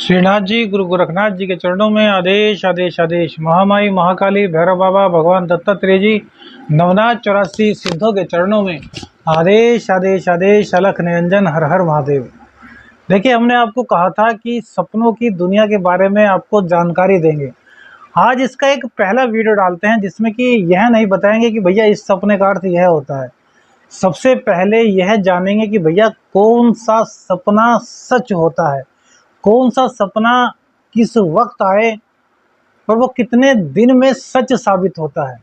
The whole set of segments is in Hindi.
श्रीनाथ जी गुरु गोरखनाथ जी के चरणों में आदेश आदेश आदेश। महामाई महाकाली भैरव बाबा भगवान दत्तात्रेय जी नवनाथ 84 सिद्धों के चरणों में आदेश आदेश आदेश। अलख निरंजन हर हर महादेव। देखिए, हमने आपको कहा था कि सपनों की दुनिया के बारे में आपको जानकारी देंगे। आज इसका एक पहला वीडियो डालते हैं जिसमें कि यह नहीं बताएंगे कि भैया इस सपने का अर्थ यह होता है। सबसे पहले यह जानेंगे कि भैया कौन सा सपना सच होता है, कौन सा सपना किस वक्त आए और वो कितने दिन में सच साबित होता है।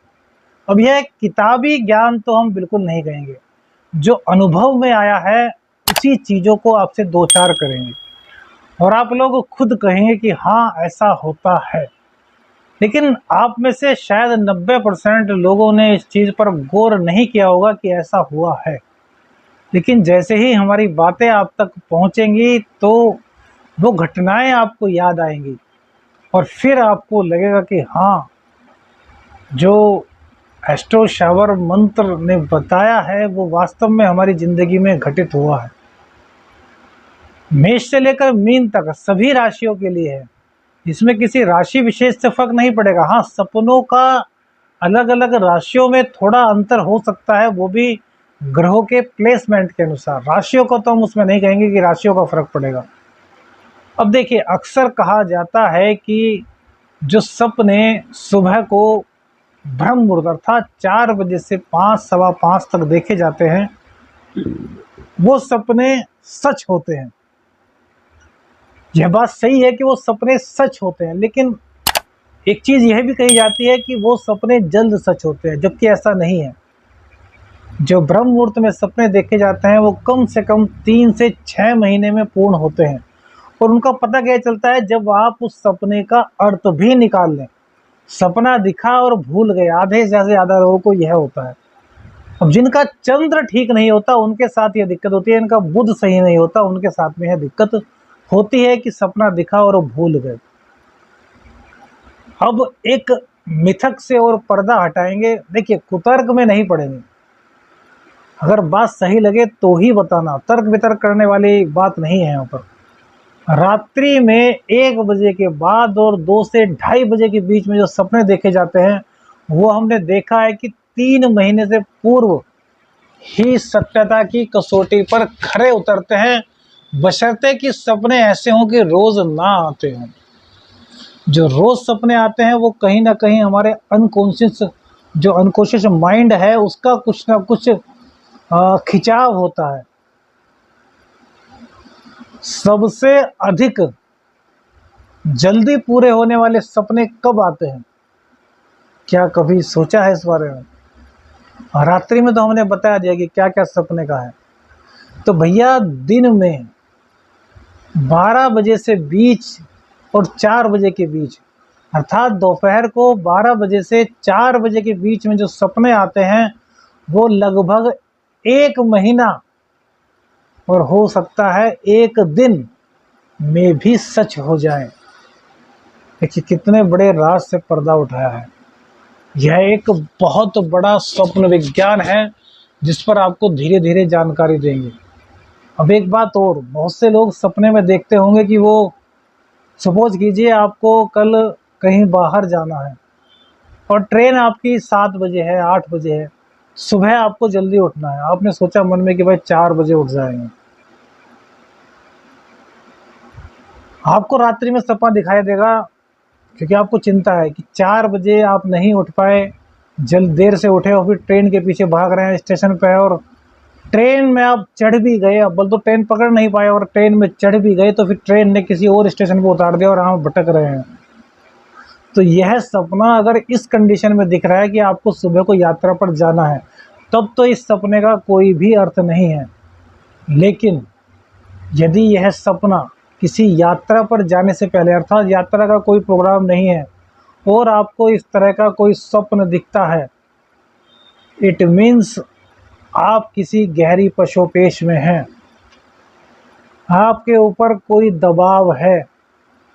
अब यह किताबी ज्ञान तो हम बिल्कुल नहीं कहेंगे, जो अनुभव में आया है उसी चीज़ों को आपसे दो चार करेंगे और आप लोग खुद कहेंगे कि हाँ ऐसा होता है। लेकिन आप में से शायद 90% लोगों ने इस चीज़ पर गौर नहीं किया होगा कि ऐसा हुआ है। लेकिन जैसे ही हमारी बातें आप तक पहुंचेंगी तो वो घटनाएं आपको याद आएंगी और फिर आपको लगेगा कि हाँ, जो एस्ट्रो शावर मंत्र ने बताया है वो वास्तव में हमारी ज़िंदगी में घटित हुआ है। मेष से लेकर मीन तक सभी राशियों के लिए है, इसमें किसी राशि विशेष से फर्क नहीं पड़ेगा। हाँ, सपनों का अलग अलग राशियों में थोड़ा अंतर हो सकता है, वो भी ग्रहों के प्लेसमेंट के अनुसार। राशियों को तो हम उसमें नहीं कहेंगे कि राशियों का फर्क पड़ेगा। अब देखिए, अक्सर कहा जाता है कि जो सपने सुबह को ब्रह्म मुहूर्त अर्थात 4 बजे से 5 सवा 5 तक देखे जाते हैं, वो सपने सच होते हैं। यह बात सही है कि वो सपने सच होते हैं, लेकिन एक चीज़ यह भी कही जाती है कि वो सपने जल्द सच होते हैं, जबकि ऐसा नहीं है। जो ब्रह्म मुहूर्त में सपने देखे जाते हैं वो कम से कम 3 से 6 महीने में पूर्ण होते हैं और उनका पता क्या चलता है, जब आप उस सपने का अर्थ भी निकाल लें। सपना दिखा और भूल गए, आधे से ज़्यादा लोगों को यह होता है। अब जिनका चंद्र ठीक नहीं होता उनके साथ यह दिक्कत होती है, इनका बुध सही नहीं होता उनके साथ में यह दिक्कत होती है कि सपना दिखा और भूल गए। अब एक मिथक से और पर्दा हटाएंगे। देखिए, कुतर्क में नहीं पड़ेंगे, अगर बात सही लगे तो ही बताना, तर्क वितर्क करने वाली बात नहीं है यहाँ पर। रात्रि में 1 बजे के बाद और 2 से 2:30 बजे के बीच में जो सपने देखे जाते हैं वो हमने देखा है कि 3 महीने से पूर्व ही सत्यता की कसौटी पर खरे उतरते हैं, बशर्ते कि सपने ऐसे हों कि रोज़ ना आते हों। जो रोज़ सपने आते हैं वो कहीं ना कहीं हमारे अनकॉन्शियस माइंड है उसका कुछ ना कुछ खिंचाव होता है। सबसे अधिक जल्दी पूरे होने वाले सपने कब आते हैं, क्या कभी सोचा है इस बारे में? रात्रि में तो हमने बता दिया कि क्या क्या सपने का है। तो भैया, दिन में 12 बजे से बीच और 4 बजे के बीच, अर्थात दोपहर को 12 बजे से 4 बजे के बीच में जो सपने आते हैं वो लगभग 1 महीना और हो सकता है 1 दिन में भी सच हो जाए। देखिए, कितने बड़े राज से पर्दा उठाया है। यह एक बहुत बड़ा स्वप्न विज्ञान है जिस पर आपको धीरे धीरे जानकारी देंगे। अब एक बात और, बहुत से लोग सपने में देखते होंगे कि वो, सपोज कीजिए आपको कल कहीं बाहर जाना है और ट्रेन आपकी 7 बजे है, 8 बजे है, सुबह आपको जल्दी उठना है। आपने सोचा मन में कि भाई 4 बजे उठ जाएंगे। आपको रात्रि में सपना दिखाई देगा क्योंकि आपको चिंता है कि 4 बजे आप नहीं उठ पाए, देर से उठे और फिर ट्रेन के पीछे भाग रहे हैं स्टेशन पे, और ट्रेन में आप चढ़ भी गए, अब बोल तो ट्रेन पकड़ नहीं पाए और ट्रेन में चढ़ भी गए तो फिर ट्रेन ने किसी और स्टेशन पर उतार दिया और हम भटक रहे हैं। तो यह सपना अगर इस कंडीशन में दिख रहा है कि आपको सुबह को यात्रा पर जाना है, तब तो इस सपने का कोई भी अर्थ नहीं है। लेकिन यदि यह सपना किसी यात्रा पर जाने से पहले, अर्थात यात्रा का कोई प्रोग्राम नहीं है और आपको इस तरह का कोई स्वप्न दिखता है, इट मीन्स आप किसी गहरी पशोपेश में हैं, आपके ऊपर कोई दबाव है।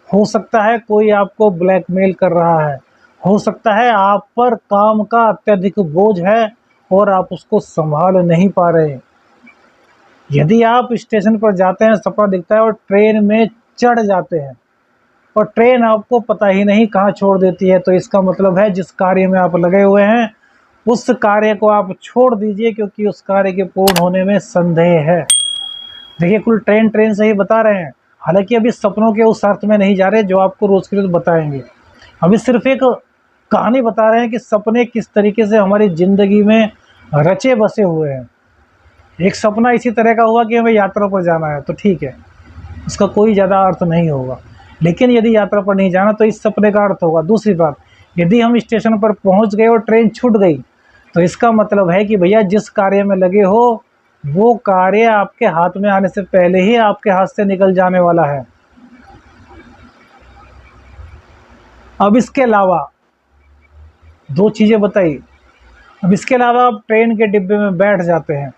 हो सकता है कोई आपको ब्लैकमेल कर रहा है, हो सकता है आप पर काम का अत्यधिक बोझ है और आप उसको संभाल नहीं पा रहे। यदि आप स्टेशन पर जाते हैं, सपना दिखता है और ट्रेन में चढ़ जाते हैं, और ट्रेन आपको पता ही नहीं कहाँ छोड़ देती है। तो इसका मतलब है जिस कार्य में आप लगे हुए हैं उस कार्य को आप छोड़ दीजिए, क्योंकि उस कार्य के पूर्ण होने में संदेह है। देखिए कुल ट्रेन ट्रेन से ही बता रहे हैं, हालांकि अभी सपनों के उस अर्थ में नहीं जा रहे जो आपको रोज के रोज बताएंगे। अभी सिर्फ एक कहानी बता रहे हैं कि सपने किस तरीके से हमारी जिंदगी में रचे बसे हुए हैं। एक सपना इसी तरह का हुआ कि हमें यात्रा पर जाना है, तो ठीक है, उसका कोई ज़्यादा अर्थ नहीं होगा। लेकिन यदि यात्रा पर नहीं जाना तो इस सपने का अर्थ होगा। दूसरी बात, यदि हम स्टेशन पर पहुंच गए और ट्रेन छूट गई तो इसका मतलब है कि भैया जिस कार्य में लगे हो वो कार्य आपके हाथ में आने से पहले ही आपके हाथ से निकल जाने वाला है। अब इसके अलावा दो चीज़ें बताई। अब इसके अलावा आप ट्रेन के डिब्बे में बैठ जाते हैं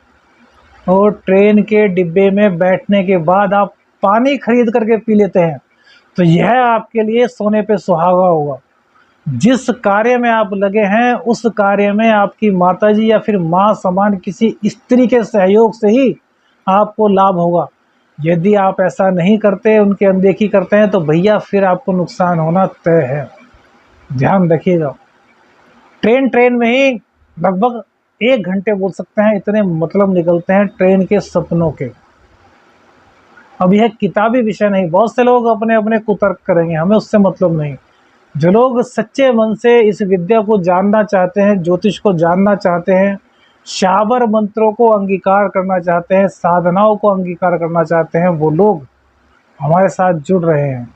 और ट्रेन के डिब्बे में बैठने के बाद आप पानी खरीद करके पी लेते हैं, तो यह आपके लिए सोने पे सुहागा होगा। जिस कार्य में आप लगे हैं उस कार्य में आपकी माताजी या फिर माँ समान किसी स्त्री के सहयोग से ही आपको लाभ होगा। यदि आप ऐसा नहीं करते, उनकी अनदेखी करते हैं, तो भैया फिर आपको नुकसान होना तय है। ध्यान रखिएगा। ट्रेन में ही लगभग 1 घंटे बोल सकते हैं, इतने मतलब निकलते हैं ट्रेन के सपनों के। अब यह किताबी विषय नहीं, बहुत से लोग अपने अपने कुतर्क करेंगे, हमें उससे मतलब नहीं। जो लोग सच्चे मन से इस विद्या को जानना चाहते हैं, ज्योतिष को जानना चाहते हैं, शाबर मंत्रों को अंगीकार करना चाहते हैं, साधनाओं को अंगीकार करना चाहते हैं, वो लोग हमारे साथ जुड़ रहे हैं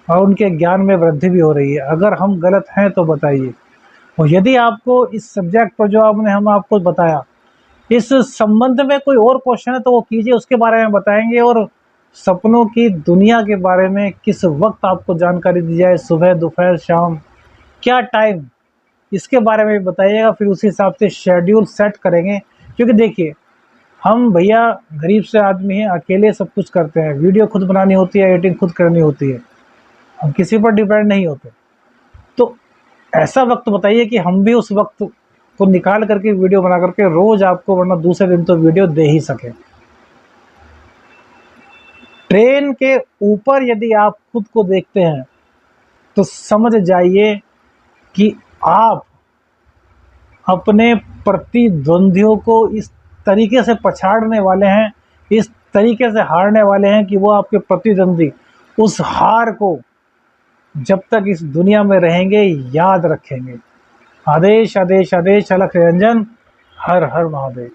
और उनके ज्ञान में वृद्धि भी हो रही है। अगर हम गलत हैं तो बताइए। और यदि आपको इस सब्जेक्ट पर जो हम आपको बताया इस संबंध में कोई और क्वेश्चन है तो वो कीजिए, उसके बारे में बताएंगे। और सपनों की दुनिया के बारे में किस वक्त आपको जानकारी दी जाए, सुबह, दोपहर, शाम, क्या टाइम, इसके बारे में भी बताइएगा। फिर उसी हिसाब से शेड्यूल सेट करेंगे। क्योंकि देखिए हम भैया गरीब से आदमी हैं, अकेले सब कुछ करते हैं, वीडियो खुद बनानी होती है, एडिटिंग खुद करनी होती है, हम किसी पर डिपेंड नहीं होते। तो ऐसा वक्त बताइए कि हम भी उस वक्त को निकाल करके वीडियो बना करके रोज आपको, वरना दूसरे दिन तो वीडियो दे ही सके। ट्रेन के ऊपर यदि आप खुद को देखते हैं तो समझ जाइए कि आप अपने प्रतिद्वंदियों को इस तरीके से पछाड़ने वाले हैं, इस तरीके से हारने वाले हैं कि वो आपके प्रतिद्वंदी उस हार को जब तक इस दुनिया में रहेंगे याद रखेंगे। आदेश आदेश आदेश, अलख निरंजन, हर हर महादेव।